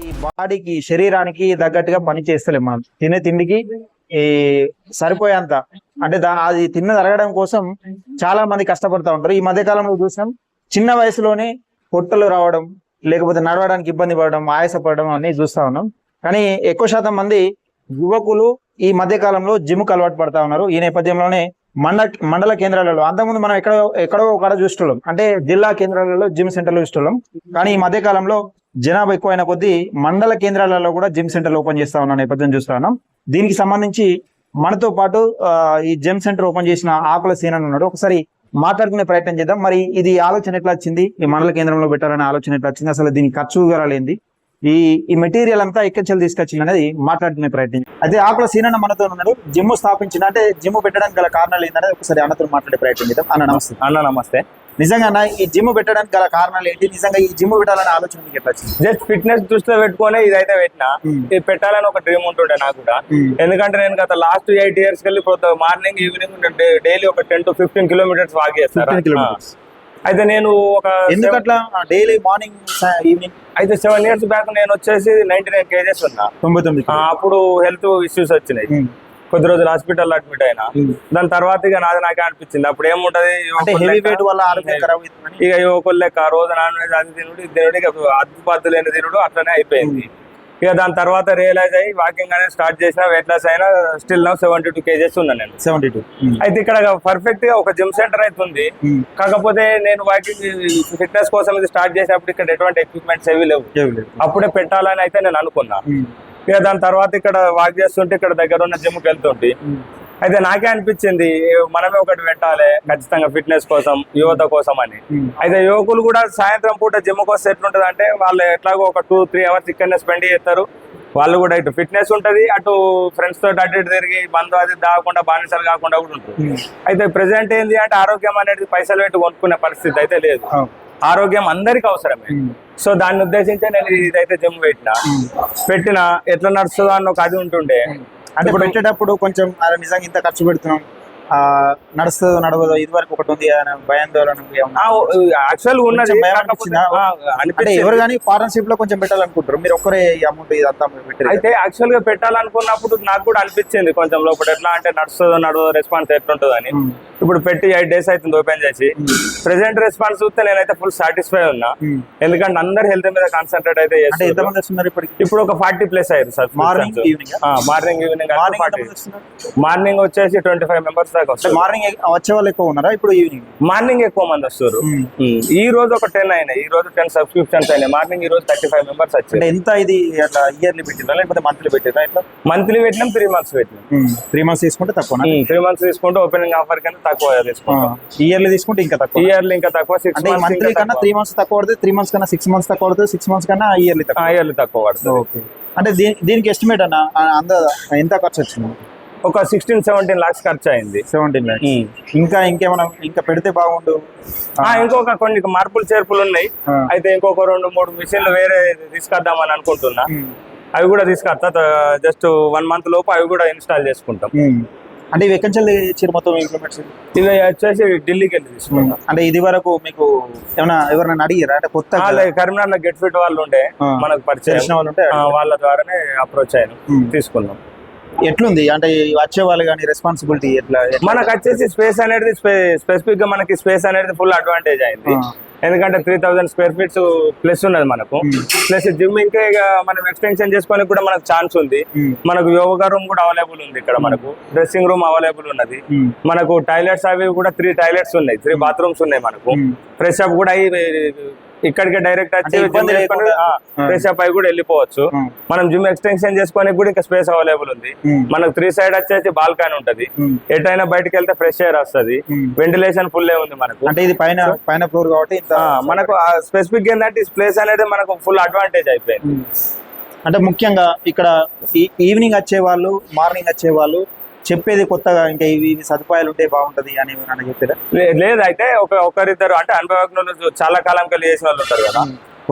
ఈ బాడీకి శరీరానికి తగ్గట్టుగా పని చేస్తలేం మనం తినే తిండికి ఈ సరిపోయేంత అంటే అది తిన్నది అరగడం కోసం చాలా మంది కష్టపడుతూ ఉంటారు. ఈ మధ్య కాలంలో చూసాం చిన్న వయసులోనే పొట్టలు రావడం, లేకపోతే నడవడానికి ఇబ్బంది పడడం, ఆయాసపడడం అన్ని చూస్తా ఉన్నాం. కానీ ఎక్కువ శాతం మంది యువకులు ఈ మధ్య కాలంలో జిమ్కి అలవాటు పడతా ఉన్నారు. ఈ నేపథ్యంలోనే మండల కేంద్రాలలో అంతకుముందు మనం ఎక్కడో ఒక చూస్తున్నాం, అంటే జిల్లా కేంద్రాలలో జిమ్ సెంటర్లు చూస్తున్నాం. కానీ ఈ మధ్య కాలంలో జనాభా ఎక్కువైన కొద్దీ మండల కేంద్రాలలో కూడా జిమ్ సెంటర్లు ఓపెన్ చేస్తా ఉన్న నేపథ్యం చూస్తా ఉన్నాం. దీనికి సంబంధించి మనతో పాటు ఈ జిమ్ సెంటర్ ఓపెన్ చేసిన ఆకుల సీనన్ ఉన్నాడు. ఒకసారి మాట్లాడుకునే ప్రయత్నం చేద్దాం. మరి ఇది ఆలోచన ఎట్లా వచ్చింది, ఈ మండల కేంద్రంలో పెట్టాలనే ఆలోచన ఎట్లా వచ్చింది, అసలు దీని ఖర్చు వివరాలు ఏంది, ఈ మెటీరియల్ అంతా ఎక్కడి తీసుకొచ్చింది అనేది మాట్లాడుకునే ప్రయత్నం. అయితే ఆకుల సీనన్న మనతో ఉన్నాడు. జిమ్ స్థాపించిన అంటే జిమ్ పెట్టడానికి గల కారణాలు ఏంటనేది ఒకసారి అన్నతో మాట్లాడే ప్రయత్నం చేద్దాం. అన్న నమస్తే. అన్న నమస్తే. నిజంగా ఈ జిమ్ పెట్టడానికి గల కారణాలు ఏంటి, నిజంగా ఈ జిమ్ పెట్టాలనే ఆలోచన మీకు ఎట్లా వచ్చింది? జస్ట్ ఫిట్నెస్ దృష్టిలో పెట్టుకొని ఇదైతే పెట్టినా, ఇది పెట్టాలని ఒక డ్రీమ్ ఉంటుండే నాకు కూడా. ఎందుకంటే నేను గత లాస్ట్ 8 years వెళ్ళి మార్నింగ్ ఈవినింగ్ డైలీ ఒక 10 to 15 kilometers వాక్ చేస్తాను. అయితే నేను ఒక ఎందుకట్లా డైలీ మార్నింగ్ ఈవినింగ్ అయితే 7 years బ్యాక్ నేను వచ్చేసి 99 kgs ఉన్నా. 99. అప్పుడు హెల్త్ ఇష్యూస్ వచ్చినాయి, కొద్ది రోజులు హాస్పిటల్ అడ్మిట్ అయినా. దాని తర్వాత ఇక నాకే అనిపించింది అప్పుడు ఏముంటది, ఇక యువకులు లెక్క రోజు నాన్ వెజ్ అది తినుడు ఇది తినుడు, ఇక అద్దుపద్దు లేని తినుడు అట్లనే అయిపోయింది. ఇక దాని తర్వాత రియలైజ్ అయ్యి వాకింగ్ అనేది స్టార్ట్ చేసిన. వెయిట్ లాస్ అయినా స్టిల్ నా 72 kgs ఉన్నా నేను. 72. అయితే ఇక్కడ పర్ఫెక్ట్ గా ఒక జిమ్ సెంటర్ అవుతుంది. కాకపోతే నేను వాకింగ్ ఫిట్నెస్ కోసం ఇది స్టార్ట్ చేసినప్పుడు ఇక్కడ ఎటువంటి ఎక్విప్మెంట్స్ ఏవి లేవు. అప్పుడే పెట్టాలని అయితే నేను అనుకున్నా. ఇక దాని తర్వాత ఇక్కడ వాక్ చేస్తుంటే ఇక్కడ దగ్గర ఉన్న జిమ్కి వెళ్తుంటే అయితే నాకే అనిపించింది మనమే ఒకటి పెట్టాలి ఖచ్చితంగా ఫిట్నెస్ కోసం, యువత కోసం అని. అయితే యువకులు కూడా సాయంత్రం పూట జిమ్కి వస్తే ఎట్లుంటది అంటే వాళ్ళు ఎట్లాగో ఒక 2-3 hours ఇక్కడనే స్పెండ్ చేస్తారు. వాళ్ళు కూడా ఇటు ఫిట్నెస్ ఉంటది, అటు ఫ్రెండ్స్ తోటి అటు ఇటు తిరిగి బంధు అది దాగకుండా బానిసలు కాకుండా కూడా ఉంటుంది. అయితే ప్రెసెంట్ ఏంది అంటే ఆరోగ్యం అనేది పైసలు పెట్టి కొనుక్కునే పరిస్థితి అయితే లేదు. ఆరోగ్యం అందరికి అవసరమే. సో దాన్ని ఉద్దేశించే నేను ఇదైతే జిమ్ పెట్టిన ఎట్లా నడుస్తుందో అన్న ఒక అది ఉంటుండే. అంటే పెట్టేటప్పుడు కొంచెం నిజంగా ఇంత ఖర్చు పెడుతున్నాం, నడుస్తుందో నడవదో ఇది వరకు ఒకటి ఉంది భయాందోళన యాక్చువల్ ఉన్నది. అంటే ఎవరు కానీ పార్ట్నర్షిప్ లో కొంచెం పెట్టాలనుకుంటారు, మీరు ఒక్కరే అమౌంట్ ఇదంతా పెట్టారు. అయితే యాక్చువల్ గా పెట్టాలనుకున్నప్పుడు నాకు కూడా అనిపించింది కొంచెం లోపల ఎట్లా అంటే నడుస్తుందో నడవదో రెస్పాన్స్ ఎట్లుంటుందో అని. ఇప్పుడు పెట్టి 8 days అవుతుంది ఓపెన్ చేసి. ప్రెసెంట్ రెస్పాన్స్ చూస్తే నేనైతే ఫుల్ సాటిస్ఫై ఉన్నా. ఎందుకంటే అందరు హెల్త్ మీద కాన్సన్ట్రేట్ అయితే చేస్తున్నారు. ఇప్పుడు ఒక 40+ అయ్యారు సార్. మార్నింగ్ ఈవినింగ్ మార్నింగ్ వచ్చేసి 25 members దాకా వస్తారు. మార్నింగ్ వచ్చే వాళ్ళు ఎక్కువ ఉన్నారా? ఇప్పుడు ఈవినింగ్ మార్నింగ్ ఎక్కువ మంది వస్తారు. ఈ రోజు ఒక 10 అయినాయి, ఈ రోజు 10 subscriptions అయినాయి. మార్నింగ్ ఈ రోజు 35 members వచ్చారు. ఎంత ఇది అట్లా ఇయర్లీ పెట్టినా లేకపోతే మంత్లీ పెట్టినా? ఇట్లా మంత్లీ పెట్టినాం, 3 months పెట్టినాం. 3 months తీసుకుంటే తక్కువ. 3 months తీసుకుంటే ఓపెనింగ్ ఆఫర్ కన్నా తక్కువ తీసుకుంటాం. ఇయర్లీ తీసుకుంటే ఇంకా తక్కువ. ఇయర్లీ ఇంకా తక్కువ. 6 months మంత్లీ కన్నా 3 months తక్కువ పడుతుంది, 3 months కన్నా 6 months తక్కువ పడుతుంది, 6 months కన్నా ఇయర్లీ తక్కువ పడుతుంది. ఓకే. అంటే దీనికి ఎస్టిమేట్ అన్న ఎంత ఖర్చు వచ్చింది? ఒక 16-17 lakhs ఖర్చు అయింది. 17 lakhs. ఇంకేమైనా ఇంకా పెడితే బాగుండు. ఇంకొక కొన్ని మార్పులు చేర్పులు ఉన్నాయి. అయితే ఇంకొక 2-3 మిషన్లు వేరే తీసుకొద్దామని అనుకుంటున్నా. అవి కూడా తీసుకొస్తా. జస్ట్ 1 month లోపు అవి కూడా ఇన్స్టాల్ చేసుకుంటాం. అంటే ఇవి ఎక్కడి నుంచి మొత్తం ఇంప్లిమెంట్స్? ఇవి వచ్చేసి ఢిల్లీకి వెళ్ళి తీసుకుంటాం. అంటే ఇది వరకు మీకు ఎవరైనా అడిగారా? అంటే కొత్త కరీంనగర్ లో గెట్ ఫిట్ వాళ్ళు ఉండే, మనకు పరిచయం వాళ్ళు ఉంటే వాళ్ళ ద్వారానే అప్రోచ్ అయ్యాను, తీసుకున్నాం. ఎట్లుంది అంటే వచ్చే వాళ్ళు కానీ రెస్పాన్సిబిలిటీ ఎట్లా? మనకు వచ్చేసి స్పేస్ అనేది స్పెసిఫిక్ గా మనకి స్పేస్ అనేది ఫుల్ అడ్వాంటేజ్ అయింది. ఎందుకంటే 3000 square feet ప్లస్ ఉన్నది మనకు. ప్లస్ జిమ్ ఇంకా మనం ఎక్స్టెన్షన్ చేసుకోవడానికి కూడా మనకు ఛాన్స్ ఉంది. మనకు యోగా రూమ్ కూడా అవైలబుల్ ఉంది ఇక్కడ. మనకు డ్రెస్సింగ్ రూమ్ అవైలబుల్ ఉన్నది. మనకు టాయిలెట్స్ అవి కూడా 3 toilets ఉన్నాయి, 3 bathrooms ఉన్నాయి. మనకు ఫ్రెష్ అప్ కూడా ఇక్కడికే డైరెక్ట్ వచ్చి ఫ్రెష్ అప్ అయి కూడా వెళ్ళిపోవచ్చు. మనం జిమ్ ఎక్స్టెన్షన్ చేసుకోవడానికి కూడా ఇంకా స్పేస్ అవైలబుల్ ఉంది. మనకు 3 side వచ్చేసి బాల్కనీ ఉంటది. ఎటైనా బయటకు వెళ్తే ఫ్రెష్ ఎయిర్ వస్తుంది. వెంటిలేషన్ ఫుల్ ఉంది మనకు. అంటే ఇది పైన ఫ్లోర్ కాబట్టి మనకు స్పెసిఫిక్ ఏంటంటే ప్లేస్ అనేది మనకు ఫుల్ అడ్వాంటేజ్ అయిపోయింది. అంటే ముఖ్యంగా ఇక్కడ ఈవినింగ్ వచ్చే వాళ్ళు, మార్నింగ్ వచ్చే వాళ్ళు చెప్పేది కొత్తగా ఇంకా ఇవి సదుపాయాలు ఉంటే బాగుంటది అని చెప్పారా? లేదు. అయితే ఒకరిద్దరు అంటే అనుభవజ్ఞులు చాలా కాలం కలిసి చేసిన వాళ్ళు ఉంటారు కదా,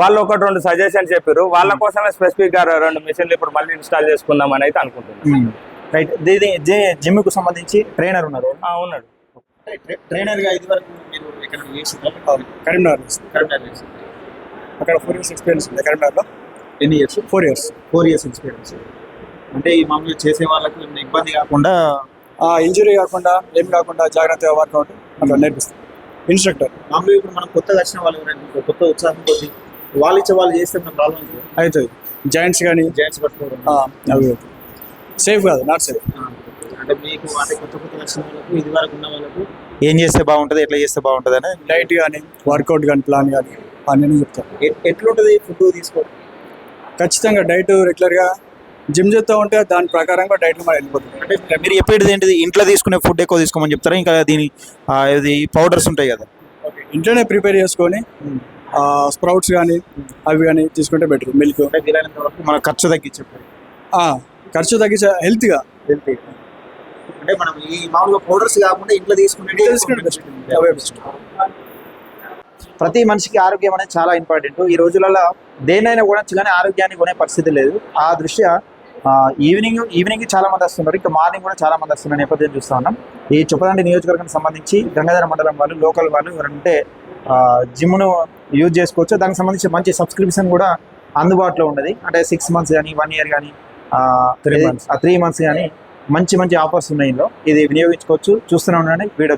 వాళ్ళు 1-2 సజెషన్స్ చెప్పారు. వాళ్ళ కోసమే స్పెసిఫిక్ గా 2 మిషన్లు ఇప్పుడు మళ్ళీ ఇన్స్టాల్ చేసుకుందాం అని అయితే అనుకుంటున్నాను. రైట్. జిమ్ కు సంబంధించి ట్రైనర్ ఉన్నారు? ఉన్నాడు. ట్రైనర్ గా ఇది వరకు మీరు ఇక్కడ కరీంనగర్ అక్కడ 4 years ఎక్స్పీరియన్స్ ఉంది కరీంనగర్ లో. ఎన్ని ఇయర్స్? 4 years. 4 years experience. అంటే ఈ మామూలుగా చేసే వాళ్ళకు ఏమైనా ఇబ్బంది కాకుండా ఇంజురీ కాకుండా ఏం కాకుండా జాగ్రత్తగా వర్కౌట్ అట్లా నేర్పిస్తాం. ఇన్స్ట్రక్టర్ మామూలుగా ఇప్పుడు మనం కొత్తగా వచ్చిన వాళ్ళు ఎవరైనా కొత్త ఉత్సాహం కొద్ది వాళ్ళు ఇచ్చే వాళ్ళు చేస్తే మన ప్రాబ్లమ్స్ అవుతుంది. జాయింట్స్ కానీ జాయింట్స్ పట్టుకోవడం అవి సేఫ్ కాదు, నాట్ సేఫ్. అంటే మీకు అంటే కొత్త వచ్చిన వాళ్ళకు ఇది వరకు ఉన్న వాళ్ళకు ఏం చేస్తే బాగుంటుంది, ఎట్లా చేస్తే బాగుంటుంది అని డైట్ కానీ వర్కౌట్ కానీ ప్లాన్ కానీ అన్నీ చెప్తాను. ఎట్లుంటుంది ఫుడ్ తీసుకోవడం? ఖచ్చితంగా డైట్ రెగ్యులర్గా జిమ్ చేస్తూ ఉంటే దాని ప్రకారంగా డైట్ మనం వెళ్ళిపోతుంది. అంటే మీరు చెప్పేది ఏంటిది, ఇంట్లో తీసుకునే ఫుడ్ ఎక్కువ తీసుకోమని చెప్తారా, ఇంకా దీని ఇది పౌడర్స్ ఉంటాయి కదా ఇంట్లోనే ప్రిపేర్ చేసుకొని స్ప్రౌట్స్ కానీ అవి కానీ తీసుకుంటే బెటర్. మిల్క్ అంటే వీలైనంత వరకు మన ఖర్చు తగ్గించారు, ఖర్చు తగ్గించే హెల్త్గా అంటే మనం ఈ మామూలుగా పౌడర్స్ కాకుండా ఇంట్లో తీసుకుంటే బెస్ట్. ప్రతి మనిషికి ఆరోగ్యం అనేది చాలా ఇంపార్టెంట్. ఈ రోజులలో దేనైనా కొనొచ్చు కానీ ఆరోగ్యాన్ని కొనే పరిస్థితి లేదు. ఆ దృష్ట్యా ఈవినింగ్ చాలా మంది వస్తున్నారు, ఇంకా మార్నింగ్ కూడా చాలా మంది వస్తున్న నేపథ్యం చూస్తూ ఉన్నాం. ఈ చొప్పదండి నియోజకవర్గానికి సంబంధించి గంగాధర మండలం వాళ్ళు, లోకల్ వాళ్ళు ఎవరైనా ఉంటే జిమ్ను యూజ్ చేసుకోవచ్చు. దానికి సంబంధించి మంచి సబ్స్క్రిప్షన్ కూడా అందుబాటులో ఉన్నది. అంటే 6 months కానీ 1 year కానీ 3 months కానీ మంచి ఆఫర్స్ ఉన్నాయి. ఇది వినియోగించుకోవచ్చు. చూస్తూనే ఉండండి వీడియో.